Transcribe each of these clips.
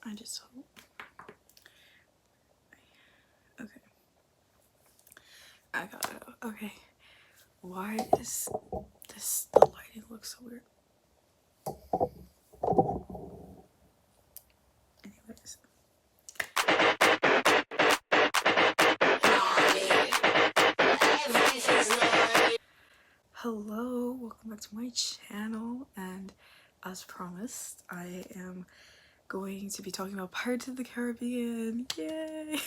I just hope. Okay. I gotta go. Okay. Why is the lighting look so weird? Anyways. Hello, welcome back to my channel, and as promised, I am going to be talking about Pirates of the Caribbean. Yay!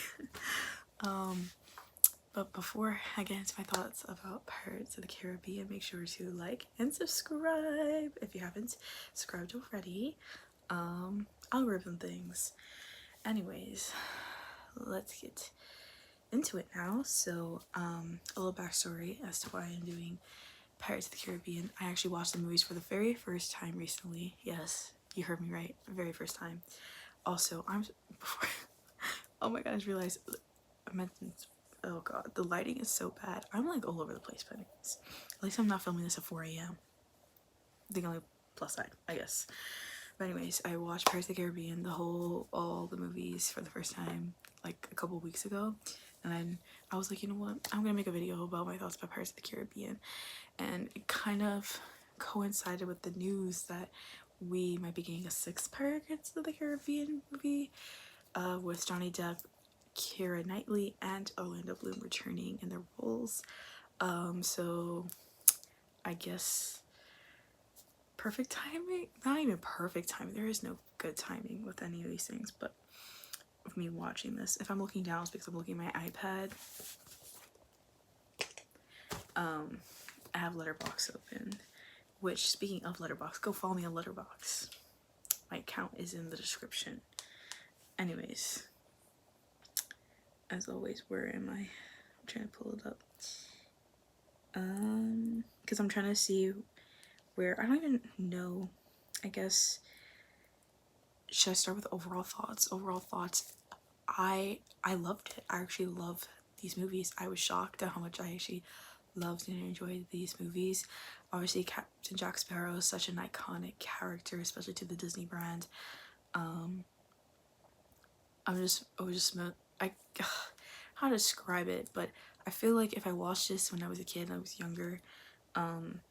But before I get into my thoughts about Pirates of the Caribbean, make sure to like and subscribe if you haven't subscribed already. Algorithm things. Anyways, let's get into it now. So, a little backstory as to why I'm doing Pirates of the Caribbean. I actually watched the movies for the very first time recently. Yes, you heard me right, very first time. Also, before oh my god, I just realized I meant, oh god, the lighting is so bad. I'm like all over the place, but anyways, at least I'm not filming this at 4 a.m. The only plus side, I guess. But anyways, I watched Pirates of the Caribbean, all the movies for the first time like a couple weeks ago, and then I was like, you know what, I'm gonna make a video about my thoughts about Pirates of the Caribbean, and it kind of coincided with the news that we might be getting a sixth Pirates of the Caribbean movie, with Johnny Depp, Keira Knightley, and Orlando Bloom returning in their roles. So I guess perfect timing? Not even perfect timing. There is no good timing with any of these things, but with me watching this, if I'm looking down, it's because I'm looking at my iPad. I have Letterboxd open, which, speaking of Letterboxd, go follow me on Letterboxd. My account is in the description. Anyways, as always, where am I? I'm trying to pull it up. Because I'm trying to see where, I don't even know, I guess, should I start with overall thoughts? Overall thoughts, I loved it. I actually love these movies. I was shocked at how much I actually loved and enjoyed these movies. Obviously, Captain Jack Sparrow is such an iconic character, especially to the Disney brand. I was just how to describe it, but I feel like if I watched this when I was a kid and I was younger, none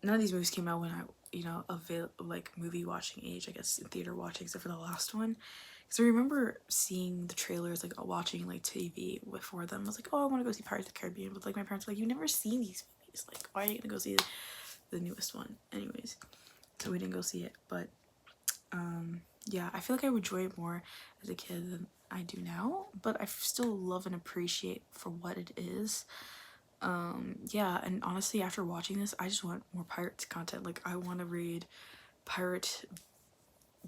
of these movies came out when I, like movie watching age, I guess, in theater watching, except for the last one. Because I remember seeing the trailers, like watching like TV before them. I was like, oh, I want to go see Pirates of the Caribbean, but like my parents were like, you've never seen these movies, like why are you gonna go see the newest one? Anyways, so we didn't go see it, but yeah, I feel like I would enjoy it more as a kid than I do now, but I still love and appreciate for what it is. Yeah, and honestly, after watching this, I just want more pirates content. Like, I want to read pirate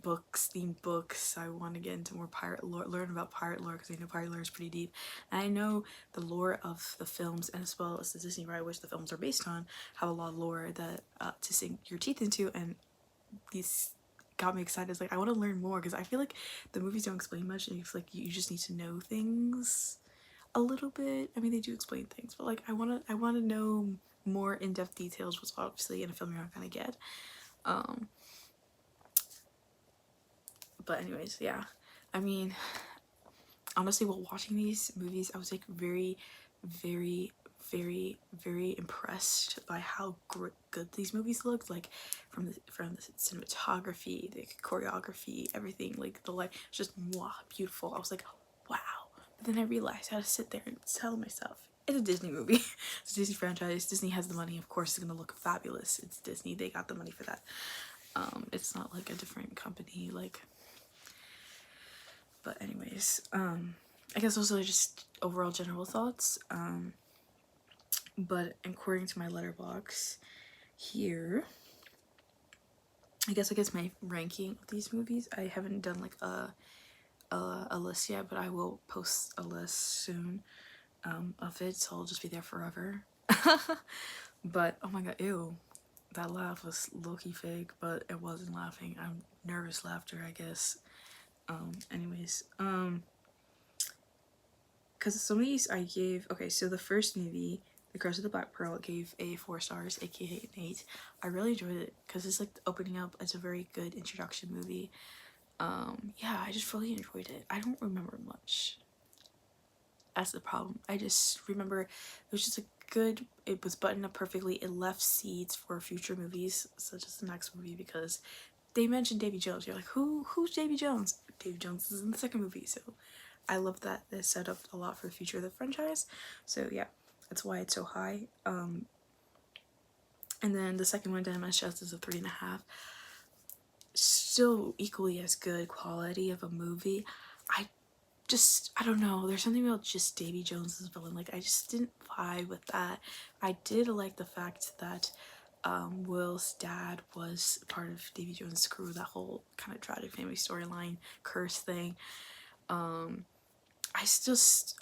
books, themed books. I want to get into more pirate lore, learn about pirate lore, because I know pirate lore is pretty deep. And I know the lore of the films, and as well as the Disney ride, which the films are based on, have a lot of lore that to sink your teeth into, and these got me excited. It's like, I want to learn more, because I feel like the movies don't explain much, and it's like you just need to know things a little bit. I mean, they do explain things, but like I want to know more in-depth details, which obviously in a film you're not gonna get. But anyways, yeah, I mean, honestly, while watching these movies, I was like very, very, very impressed by how good these movies looked. Like from the cinematography, the choreography, everything. Like the light, just beautiful. I was like, wow. But then I realized I had to sit there and tell myself, it's a Disney movie. It's a Disney franchise. Disney has the money. Of course, it's gonna look fabulous. It's Disney. They got the money for that. It's not like a different company. Like, but anyways, I guess also just overall general thoughts. But according to my letterbox here, I guess my ranking of these movies. I haven't done like a list yet, but I will post a list soon of it, so I'll just be there forever. But oh my god, ew, that laugh was low-key fake, but it wasn't laughing. I'm nervous laughter, I guess. Anyways, because some of these I gave, okay, so the first movie, The Curse of the Black Pearl, gave a 4 stars, aka an 8. I really enjoyed it because it's like opening up. It's a very good introduction movie. Yeah, I just really enjoyed it. I don't remember much. That's the problem. I just remember it was just a good, it was buttoned up perfectly. It left seeds for future movies, such as the next movie, because they mentioned Davy Jones. You're like, who's Davy Jones? Davy Jones is in the second movie, so I love that they set up a lot for the future of the franchise. So yeah, that's why it's so high. And then the second one, Dead Man's Chest, is a 3.5. Still equally as good quality of a movie. I don't know, there's something about just Davy Jones as a villain, like I just didn't vibe with that. I did like the fact that Will's dad was part of Davy Jones' crew, that whole kind of tragic family storyline curse thing. I just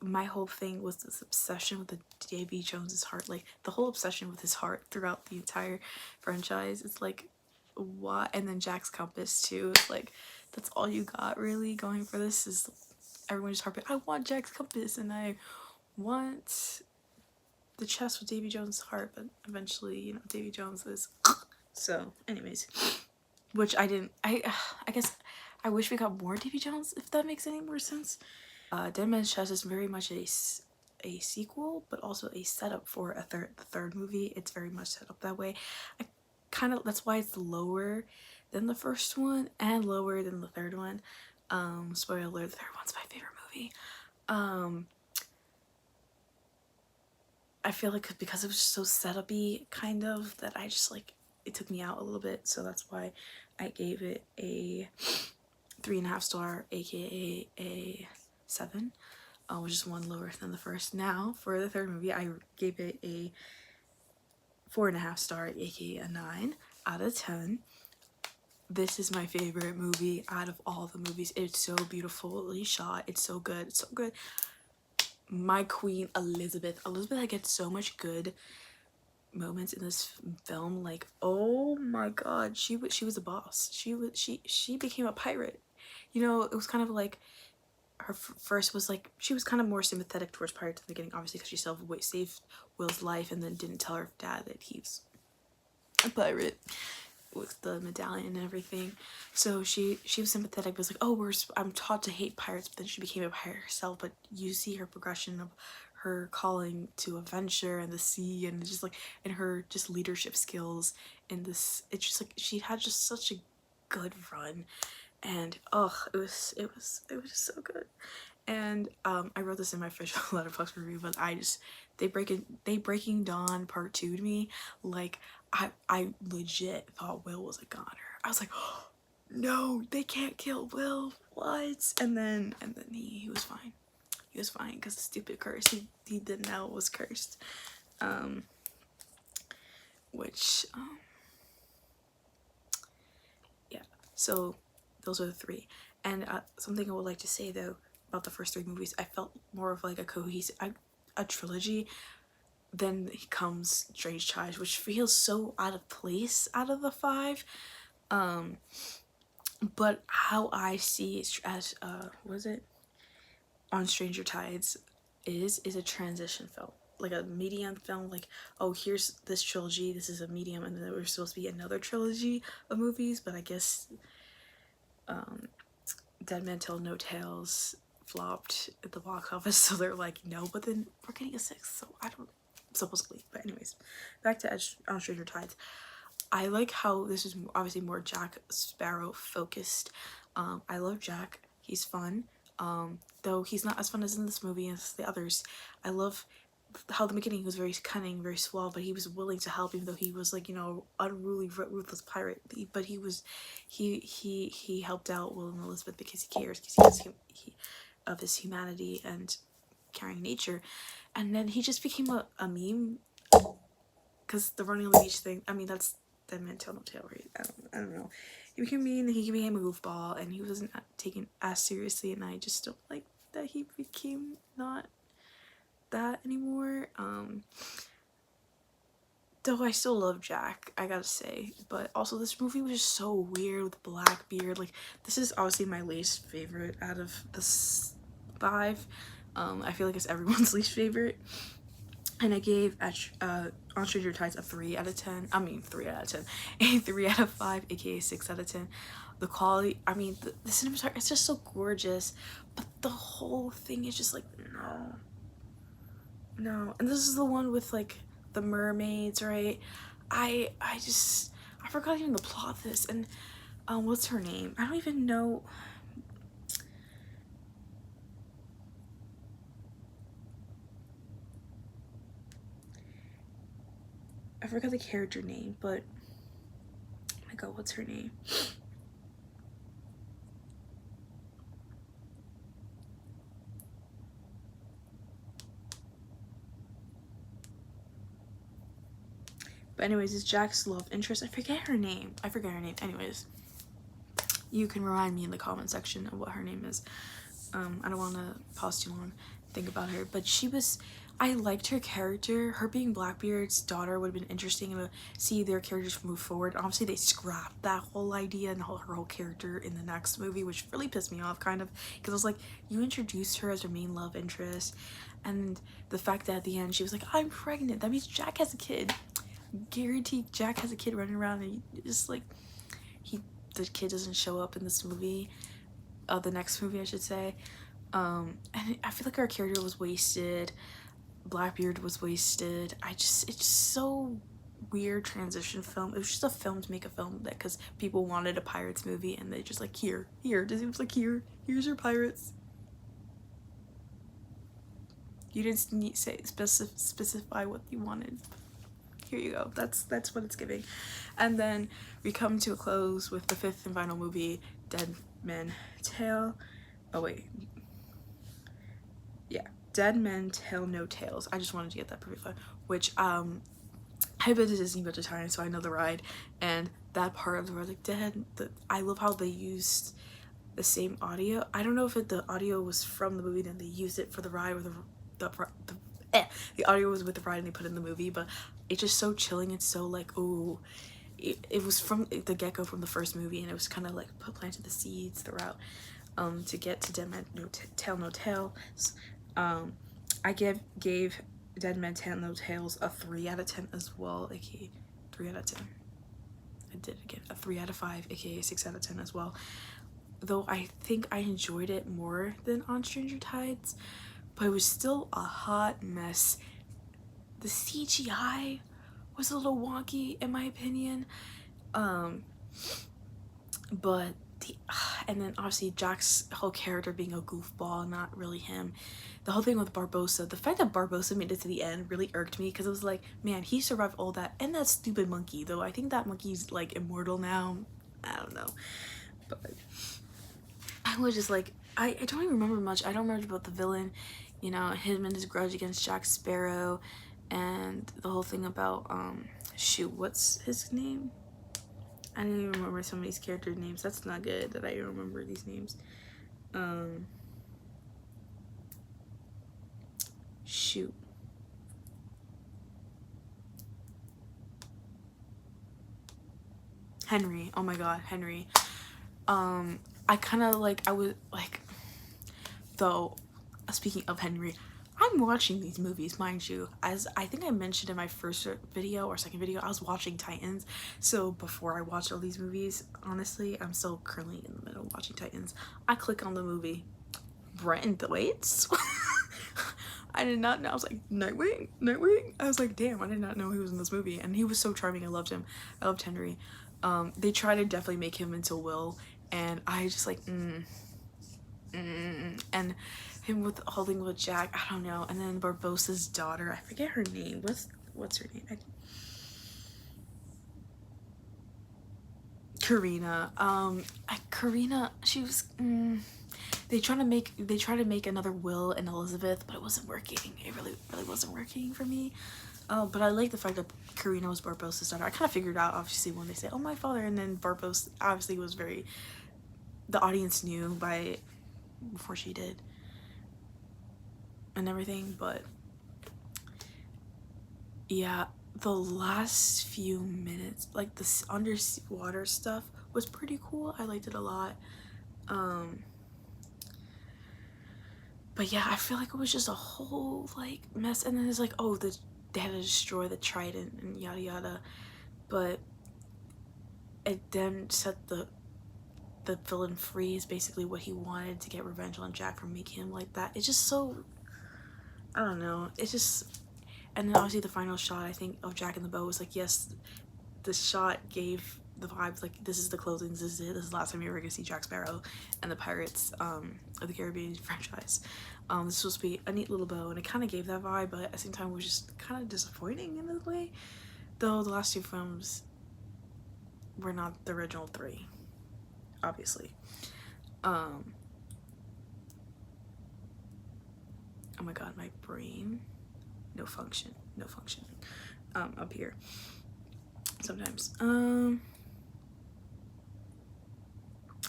my whole thing was this obsession with the Davy Jones's heart, like the whole obsession with his heart throughout the entire franchise. It's like, what? And then Jack's compass too. It's like, that's all you got really going for this, is everyone just harping, I want Jack's compass and I want the chest with Davy Jones' heart, but eventually, you know, Davy Jones is so anyways, which I guess I wish we got more Davy Jones, if that makes any more sense. Dead Man's Chest is very much a sequel, but also a setup for the third movie. It's very much set up that way. That's why it's lower than the first one and lower than the third one. Spoiler alert, the third one's my favorite movie. I feel like because it was just so set-up-y, kind of, that I just like, it took me out a little bit, so that's why I gave it a 3.5 star, aka a 7, which is one lower than the first. Now for the third movie, I gave it a 4.5 star, aka a 9 out of 10. This is my favorite movie out of all the movies. It's so beautifully shot. It's so good. It's so good. My queen, Elizabeth. I get so much good moments in this film. Like, oh my god, she was a boss. She became a pirate. You know, it was kind of like her first was like, she was kind of more sympathetic towards pirates in the beginning, obviously, because she saved Will's life and then didn't tell her dad that he was a pirate with the medallion and everything. So she was sympathetic, was like, oh, I'm taught to hate pirates, but then she became a pirate herself. But you see her progression of her calling to adventure and the sea, and just like, and her just leadership skills in this. It's just like, she had just such a good run, and it was just so good. And I wrote this in my official Letterboxd review, but they Breaking Dawn Part 2 to me, like, I legit thought Will was a goner. I was like, oh, no, they can't kill Will, what? And then he was fine. He was fine, because the stupid curse, he didn't know it was cursed. Yeah, so those are the 3. And something I would like to say though about the first 3 movies, I felt more of like a cohesive, a trilogy. Then comes Strange Ties, which feels so out of place out of the 5. But how I see it as what is it? On Stranger Tides is a transition film, like a medium film, like, oh, here's this trilogy, this is a medium, and then there was supposed to be another trilogy of movies, but I guess Dead Man Tell No Tales flopped at the box office, so they're like, no, but then we're getting a 6th, so I don't, supposedly. But anyways, back to on Stranger Tides. I like how this is obviously more Jack Sparrow focused. I love Jack, he's fun, though he's not as fun as in this movie as the others. I love how the beginning he was very cunning, very suave, but he was willing to help, even though he was like, you know, unruly, ruthless pirate. But he helped out Will and Elizabeth because he cares, because of his humanity and caring nature. And then he just became a meme, because the running on the beach thing, I mean, that's Dead Man Tell No Tale, right? I don't know. He became mean, he became a goofball, and he wasn't taken as seriously, and I just don't like that he became not that anymore. Though I still love Jack, I gotta say. But also, this movie was just so weird with Blackbeard. Like, this is obviously my least favorite out of the 5. I feel like it's everyone's least favorite. And I gave On Stranger Tides a 3 out of 10. I mean, 3 out of 10. A 3 out of 5, aka 6 out of 10. The quality, I mean, the cinematography, it's just so gorgeous. But the whole thing is just like, no. No. And this is the one with, like, the mermaids, right? I forgot even the plot of this. And, what's her name? I don't even know. I forgot the character name, but oh my god, what's her name? But anyways, it's Jack's love interest. I forget her name. Anyways, you can remind me in the comment section of what her name is. I don't want to pause too long, think about her, but I liked her character. Her being Blackbeard's daughter would have been interesting to see their characters move forward. Obviously, they scrapped that whole idea and her whole character in the next movie, which really pissed me off, kind of, because I was like, you introduced her as her main love interest, and the fact that at the end she was like, I'm pregnant, that means Jack has a kid. Guaranteed Jack has a kid running around, and just like, the kid doesn't show up in this movie, the next movie I should say. And I feel like our character was wasted. Blackbeard was wasted. It's just so weird transition film. It was just a film to make a film, that because people wanted a pirates movie and they just like, here Disney was like, here's your pirates. You didn't specify what you wanted. Here you go. That's what it's giving. And then we come to a close with the 5th and final movie, Dead Men Tell. Oh wait. Yeah. Dead Men Tell No Tales. I just wanted to get that preview, which I've been to Disney a bunch of times, so I know the ride, and that part of the ride, like I love how they used the same audio. I don't know if the audio was from the movie, then they used it for the ride, or the audio was with the ride and they put it in the movie, but it's just so chilling. It's so like, ooh, it was from the get-go from the first movie, and it was kind of like planted the seeds throughout to get to Dead Men Tell No Tales. I gave Dead Men Tell No Tales a 3 out of 10 as well, aka 3 out of 10. I did again, a 3 out of 5, aka 6 out of 10 as well. Though I think I enjoyed it more than On Stranger Tides, but it was still a hot mess. The CGI was a little wonky in my opinion, but and then obviously Jack's whole character being a goofball, not really him. The whole thing with Barbossa, the fact that Barbossa made it to the end really irked me, because it was like, man, he survived all that, and that stupid monkey, though I think that monkey's like immortal now. I don't know, but I was just like, I don't even remember much. I don't remember about the villain, you know, him and his grudge against Jack Sparrow, and the whole thing about shoot, what's his name? I didn't even remember some of these characters' names. That's not good that I don't remember these names. Shoot. Henry. Oh my god, Henry. I kind of like, I was like, though, speaking of Henry, I'm watching these movies, mind you. As I think I mentioned in my first video or second video, I was watching Titans. So before I watched all these movies, honestly, I'm still currently in the middle of watching Titans. I click on the movie, Brenton Thwaites. I did not know. I was like, Nightwing. I was like, damn, I did not know he was in this movie. And he was so charming. I loved him. I loved Henry. They try to definitely make him into Will, and I just like, and him with holding with Jack, I don't know. And then Barbossa's daughter, I forget her name. What's her name? Karina. Karina, she was. They try to make another Will and Elizabeth, but it wasn't working. It really wasn't working for me. But I like the fact that Karina was Barbossa's daughter. I kind of figured out, obviously, when they say, "Oh, my father," and then Barbossa obviously was very. The audience knew before she did, and everything. But yeah, the last few minutes, like the underwater stuff, was pretty cool. I liked it a lot. But yeah, I feel like it was just a whole like mess, and then it's like, oh, they had to destroy the trident and yada yada, but it then set the villain free is basically what he wanted, to get revenge on Jack for making him like that. It's just so, I don't know, it's just. And then obviously the final shot, I think, of Jack in the Boat was like, yes, the shot gave the vibes like, this is the closing, this is it, this is the last time you're ever gonna see Jack Sparrow and the Pirates of the Caribbean franchise. This was supposed to be a neat little bow, and it kind of gave that vibe, but at the same time it was just kind of disappointing in a way, though the last two films were not the original three, obviously. Oh my god, my brain, no function, no functioning up here sometimes.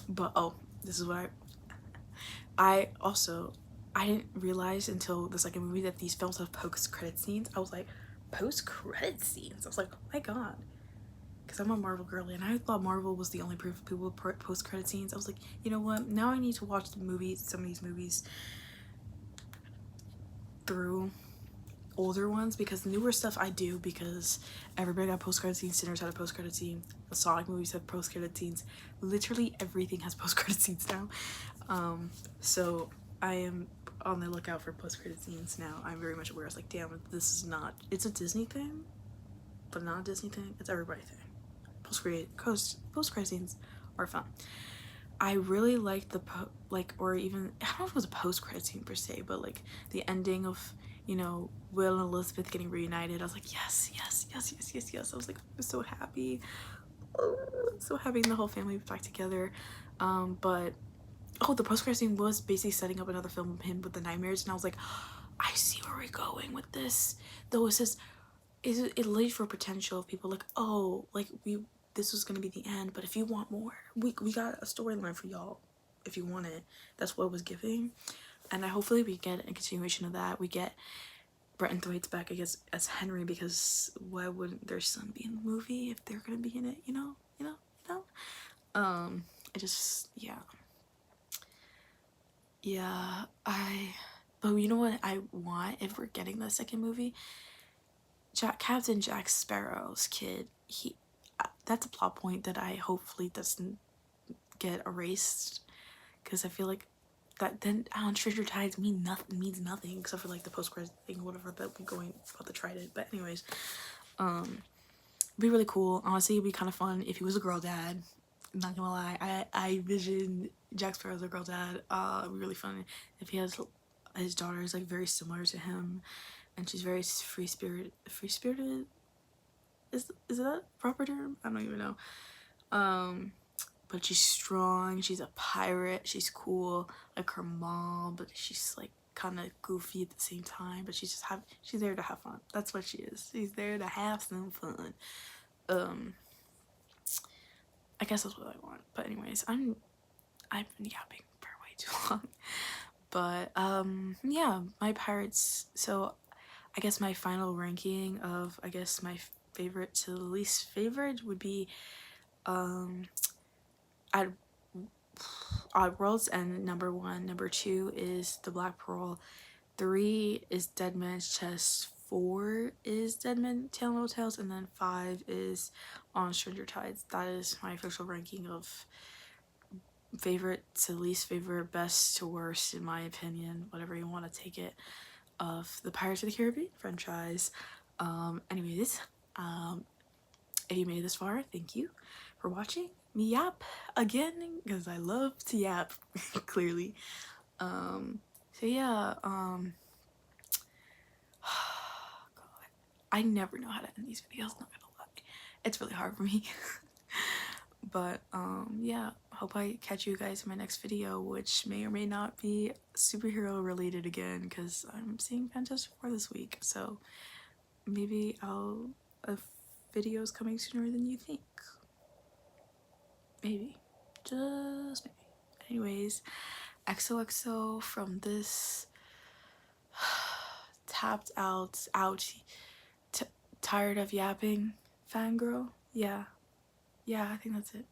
But oh, this is what I also, I didn't realize until the second movie that these films have post-credit scenes. I was like, post-credit scenes? I was like, oh my god, because I'm a Marvel girly, and I thought Marvel was the only people with post-credit scenes. I was like, you know what, now I need to watch the movies, some of these movies through, older ones, because newer stuff I do because everybody got post-credit scenes. Sinners had a post-credit scene, the Sonic movies have post-credit scenes, literally everything has post-credit scenes now. So I am on the lookout for post-credit scenes now. I'm very much aware. It's like, damn, this is not, it's a Disney thing, but not a Disney thing, it's everybody thing. Post-credit scenes are fun. I really liked the or even, I don't know if it was a post-credit scene per se, but like the ending of, you know, Will and Elizabeth getting reunited. I was like, yes, yes, yes, yes, yes, yes. I was like, I'm so happy, so happy, and the whole family back together. But oh, the post-credit scene was basically setting up another film of him with the nightmares, and I was like, I see where we're going with this. Though it says, it laid for potential of people like, oh, like this was gonna be the end, but if you want more, we got a storyline for y'all if you want it. That's what it was giving, and hopefully we get a continuation of that. We get Brenton Thwaites back, I guess, as Henry, because why wouldn't their son be in the movie if they're gonna be in it? You know. I just, yeah. But you know what I want if we're getting the second movie? Captain Jack Sparrow's kid. That's a plot point that I hopefully doesn't get erased, because I feel like that then Stranger Tides means nothing except for like the post-credit thing, whatever, that we're going about the trident. But anyways, it'd be really cool. Honestly, it'd be kind of fun if he was a girl dad. I'm not gonna lie, I vision Jack Sparrow as a girl dad. It'd be really fun if he has, his daughter is like very similar to him, and she's very free spirited. Is that a proper term? I don't even know. But she's strong, she's a pirate, she's cool like her mom, but she's like kind of goofy at the same time, but she's there to have fun. That's what she is. She's there to have some fun. I guess that's what I want. But anyways, I've been yapping for way too long. But yeah, my pirates. So I guess my final ranking of, I guess, my favorite to the least favorite would be at Oddworld's End, number 1. Number 2 is The Black Pearl. 3 is Dead Man's Chest. 4 is Dead Man Tale No Tales, and then 5 is On Stranger Tides. That is my official ranking of favorite to least favorite, best to worst, in my opinion, whatever you want to take it, of the Pirates of the Caribbean franchise. Anyways, if you made it this far, thank you for watching me yap again, because I love to yap, clearly. So yeah, God, I never know how to end these videos, not gonna lie. It's really hard for me. But yeah, hope I catch you guys in my next video, which may or may not be superhero related again, because I'm seeing Fantastic Four this week, so maybe a video's coming sooner than you think. Maybe, just maybe. Anyways, XOXO from this tapped out, tired of yapping fangirl. Yeah, I think that's it.